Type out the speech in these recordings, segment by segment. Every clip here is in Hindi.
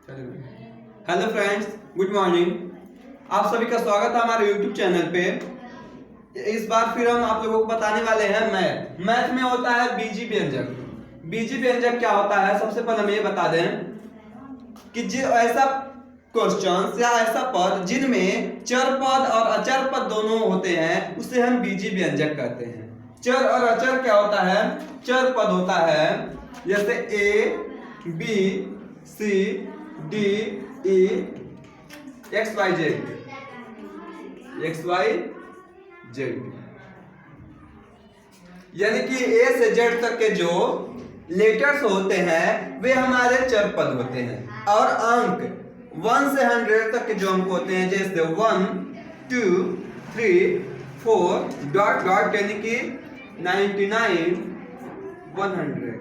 Hello friends, good morning. आप सभी का स्वागत है हमारे यूट्यूब चैनल पे। इस बार फिर हम आप लोगों को बताने वाले हैं मैथ में होता है बीजी व्यंजक। बीजी व्यंजक क्या होता है, सबसे पहले हम ये बता दें कि जो ऐसा क्वेश्चन या ऐसा पद जिनमें चर पद और अचर पद दोनों होते हैं उसे हम बीजी व्यंजक कहते हैं। चर और अचर क्या होता है? चर पद होता है जैसे A B C D E X Y Z, यानी कि ए से जेड तक के जो लेटर्स होते हैं वे हमारे चर पद होते हैं। और अंक 1 से 100 तक के जो अंक होते हैं जैसे 1 2 3 4 डॉट डॉट यानी कि 99 100,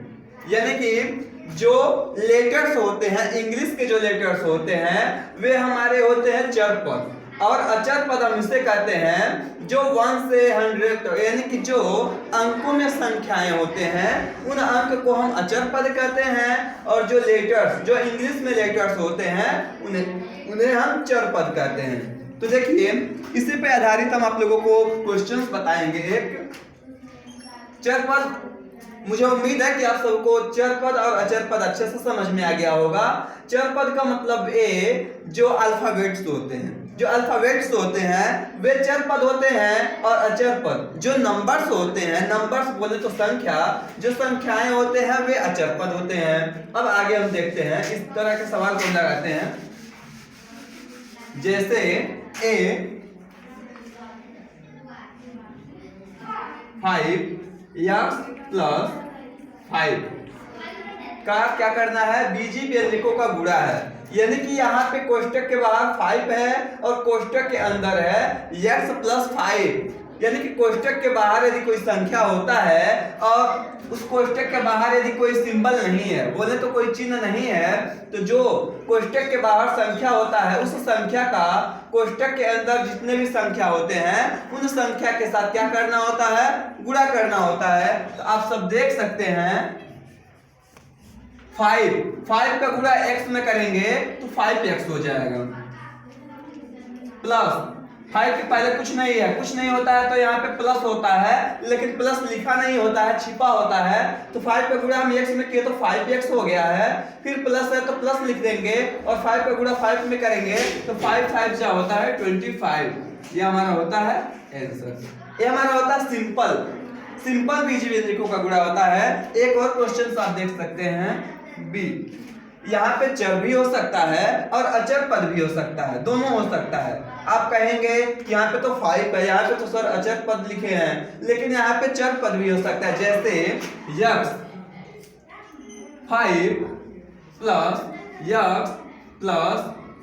यानी कि जो लेटर्स होते हैं इंग्लिश के जो लेटर्स होते हैं वे हमारे होते हैं चर पद। और अचर पद हम इसे कहते हैं जो 1 से 100 तक, यानी कि जो अंकों में संख्याएं होते हैं उन अंक को हम अचर पद कहते हैं। और जो लेटर्स जो इंग्लिश में लेटर्स होते हैं उन्हें हम चर पद कहते हैं। तो देखिए, इसी पे आधारित हम आप लोगों को क्वेश्चंस बताएंगे। एक चर पद, मुझे उम्मीद है कि आप सबको चर पद और अचर पद अच्छे से समझ में आ गया होगा। चर पद का मतलब जो अल्फाबेट्स होते हैं, जो अल्फाबेट्स होते हैं वे चर पद होते हैं। और अचर पद जो नंबर्स होते हैं, नंबर्स बोले तो संख्या, जो संख्याएं होते हैं वे अचर पद होते हैं। अब आगे हम देखते हैं, इस तरह के सवाल को लगाते हैं। जैसे ए 5 x प्लस 5 का क्या करना है? बीजी व्यंजकों का गुणा है। यानी कि यहाँ पे कोष्टक के बाहर 5 है और कोष्टक के अंदर है x प्लस 5। यानी कि कोष्टक के बाहर यदि कोई संख्या होता है और उस कोष्टक के बाहर यदि कोई सिंबल नहीं है, बोले तो कोई चिन्ह नहीं है, तो जो कोष्टक के बाहर संख्या होता है उस संख्या का कोष्टक के अंदर जितने भी संख्या होते हैं उन संख्या के साथ क्या करना होता है? गुणा करना होता है। तो आप सब देख सकते हैं 5 का गुणा x में करेंगे तो 5x हो जाएगा। प्लस 5 के पहले कुछ नहीं है, कुछ नहीं होता है तो यहाँ पे प्लस होता है, लेकिन प्लस लिखा नहीं होता है, छिपा होता है। तो 5 का गुणा हम x में किए तो 5x हो गया है। फिर प्लस है तो प्लस लिख देंगे और 5 का गुणा 5 में करेंगे तो 5 5 क्या होता है? 25। ये हमारा होता है आंसर। ये हमारा होता है सिंपल बीजी व्यंजकों का गुणा होता है। एक और क्वेश्चन आप देख सकते हैं बी। यहाँ पे चर भी हो सकता है और अचर पद भी हो सकता है, दोनों हो सकता है। आप कहेंगे कि यहाँ पे तो 5 है, यहाँ पे तो सर अचर पद लिखे हैं, लेकिन यहाँ पे चर पद भी हो सकता है। जैसे x 5 प्लस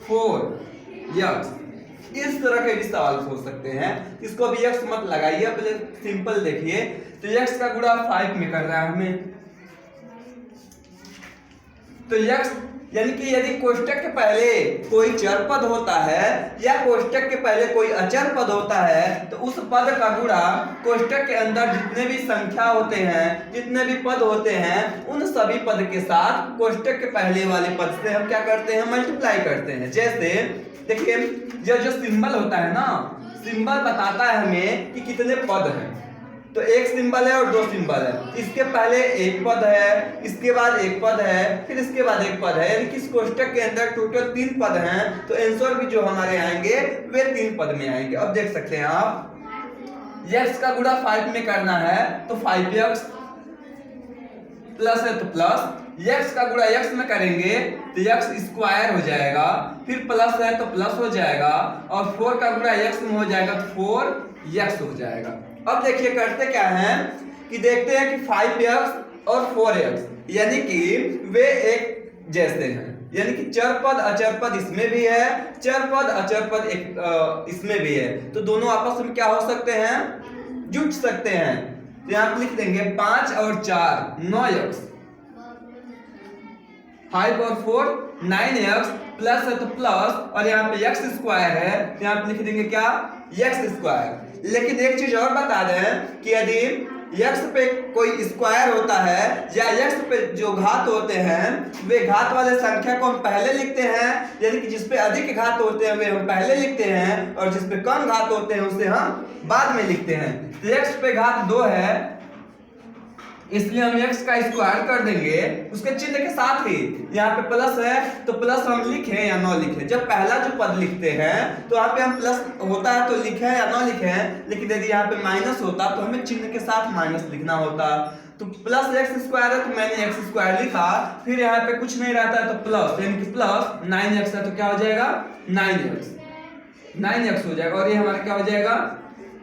4x, इस तरह के भी सवाल हो सकते हैं। इसको भी x मत लगाइए, पहले सिंपल देखिए। तो x का गुणा 5 में कर रहा है हमें, तो x यानी कि यदि कोष्टक के पहले कोई चर पद होता है या कोष्टक के पहले कोई अचर पद होता है तो उस पद का गुणा कोष्टक के अंदर जितने भी संख्या होते हैं, जितने भी पद होते हैं, उन सभी पद के साथ कोष्टक के पहले वाले पद से हम क्या करते हैं? मल्टीप्लाई करते हैं। जैसे देखिए, जो सिंबल होता है ना, सिंबल बताता है हमें कि कितने पद हैं। तो एक सिंबल है और दो सिंबल है, इसके पहले एक पद है, इसके बाद एक पद है, फिर इसके बाद एक पद है, यानी कि इस कोष्टक के अंदर टोटल 3 पद हैं। तो आंसर भी जो हमारे आएंगे वे 3 पद में आएंगे। अब देख सकते हैं आप, x का गुणा 5 में करना है तो 5x, प्लस है तो प्लस, x का गुणा x में करेंगे तो x स्क्वायर हो जाएगा, फिर प्लस है तो प्लस हो जाएगा, और 4 का गुणा x में हो जाएगा तो 4x हो जाएगा। अब देखिए करते क्या हैं कि देखते हैं कि 5x और 4x यानी कि वे एक जैसे हैं, यानी कि चर पद अचर पद इसमें भी है, चर पद अचर पद इसमें भी है, तो दोनों आपस में क्या हो सकते हैं? जुट सकते हैं। तो यहाँ पे लिख देंगे 5 और 4 9x, 5 और 4 9x, प्लस है तो प्लस, और यहाँ पे x स्क्वायर है तो यहाँ पे लिख देंगे क्या? x square. लेकिन एक चीज और बता दें कि यदि x पे कोई स्क्वायर होता है या x पे जो घात होते हैं वे घात वाले संख्या को हम पहले लिखते हैं, यानी कि जिस पे अधिक घात होते हैं वे हम पहले लिखते हैं और जिस पे कम घात होते हैं उसे हम बाद में लिखते हैं। तो x पे घात 2 है, इसलिए हम x का स्क्वायर कर देंगे उसके चिन्ह के साथ ही। यहाँ पे प्लस है तो प्लस हम लिखें या न लिखें, जब पहला जो पद लिखते हैं तो यहाँ पे हम प्लस होता है तो लिखें या न लिखें, लेकिन यदि यहाँ पे माइनस होता तो हमें चिन्ह के साथ माइनस लिखना होता। तो प्लस एक्स स्क्वायर है तो मैंने एक्स स्क्वायर लिखा, फिर यहाँ पे कुछ नहीं रहता है तो प्लस, यानी कि प्लस 9x है तो क्या हो जाएगा 9x हो जाएगा और ये हमारा क्या हो जाएगा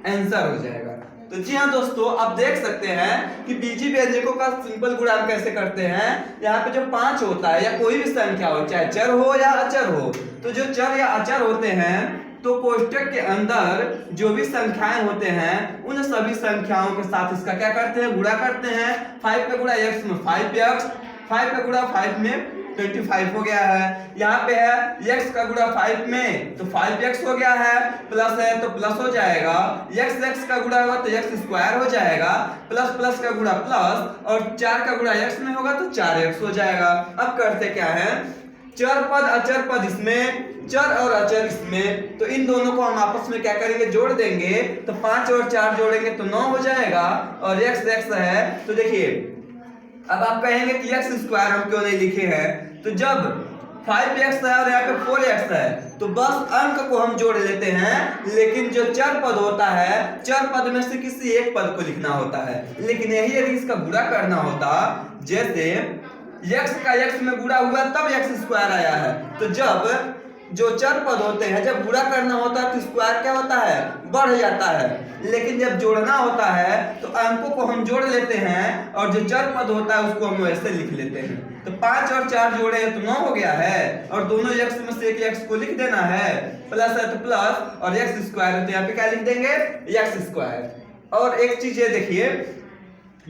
आंसर हो जाएगा। तो जी हाँ दोस्तों, आप देख सकते हैं कि बीजीय व्यंजकों का सिंपल गुणा कैसे करते हैं। यहाँ पे जो 5 होता है या कोई भी संख्या हो, चाहे चर हो या अचर हो, तो जो चर या अचर होते हैं तो कोष्टक के अंदर जो भी संख्याएं होते हैं उन सभी संख्याओं के साथ इसका क्या करते हैं गुणा करते हैं। 5 का गुणा x में 5x, 5 का गुणा 5 में 25 हो गया है। यहाँ पे है x का गुणा 5 में तो 5x हो गया है, प्लस है तो प्लस हो जाएगा, x का गुणा होगा तो x स्क्वायर हो जाएगा, प्लस प्लस का गुणा प्लस और 4 का गुणा x में होगा तो 4x हो जाएगा। अब करते क्या है, चर पद अचर पद इसमें, चर और अचर इसमें, तो इन दोनों को हम आपस में क्या करेंगे जोड़ देंगे, तो 5 और 4 जोड़ेंगे तो 9 हो जाएगा और x है। तो देखिए अब आप कहेंगे कि x स्क्वायर हम क्यों नहीं लिखे हैं, तो जब 5x है और यहाँ पे 4x है तो बस अंक को हम जोड़ लेते हैं, लेकिन जो चर पद होता है चर पद में से किसी एक पद को लिखना होता है। लेकिन यही यदि इसका गुणा करना होता, जैसे x का x में गुणा हुआ तब x स्क्वायर आया है, तो जब जो चर पद होते हैं जब गुणा करना होता है तो स्क्वायर क्या होता है बढ़ जाता है, लेकिन जब जोड़ना होता है तो अंकों को हम जोड़ लेते हैं और जो चर पद होता है उसको हम वैसे लिख लेते हैं। तो 5 और 4 जोड़े तो 9 हो गया है और दोनों x में से एक x को लिख देना है, प्लस है तो प्लस और x स्क्वायर है तो यहाँ पे क्या लिख देंगे x स्क्वायर। और एक चीज ये देखिए,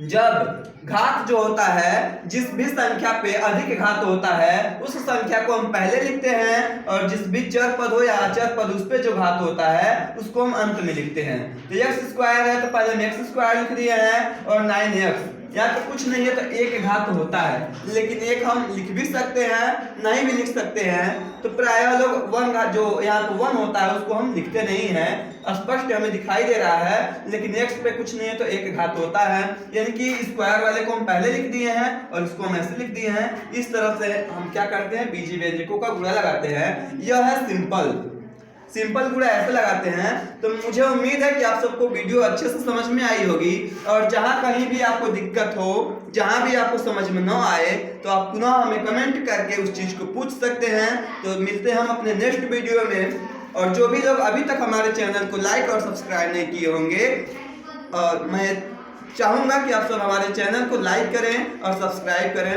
जब घात जो होता है जिस भी संख्या पे अधिक घात होता है उस संख्या को हम पहले लिखते हैं और जिस भी चर पद हो या अचर पद उस पे जो घात होता है उसको हम अंत में लिखते हैं। तो x स्क्वायर है तो पहले हम x स्क्वायर लिख दिए हैं और 9x, यहाँ पे कुछ नहीं है तो एक घात होता है, लेकिन एक हम लिख भी सकते हैं नहीं भी लिख सकते हैं। तो प्रायः लोग 1 घात जो यहाँ पे 1 होता है उसको हम लिखते नहीं हैं, स्पष्ट हमें दिखाई दे रहा है, लेकिन x पे कुछ नहीं है तो एक घात होता है, यानी कि स्क्वायर वाले को हम पहले लिख दिए हैं और इसको हम ऐसे लिख दिए हैं। इस तरह से हम क्या करते हैं बीजीय व्यंजकों का गुणा लगाते हैं। यह है सिंपल गुणा ऐसे लगाते हैं। तो मुझे उम्मीद है कि आप सबको वीडियो अच्छे से समझ में आई होगी और जहां कहीं भी आपको दिक्कत हो, जहां भी आपको समझ में न आए तो आप पुनः हमें कमेंट करके उस चीज को पूछ सकते हैं। तो मिलते हैं हम अपने नेक्स्ट वीडियो में। और जो भी लोग अभी तक हमारे चैनल को लाइक और सब्सक्राइब नहीं किए होंगे, और मैं चाहूंगा कि आप सब हमारे चैनल को लाइक करें और सब्सक्राइब करें।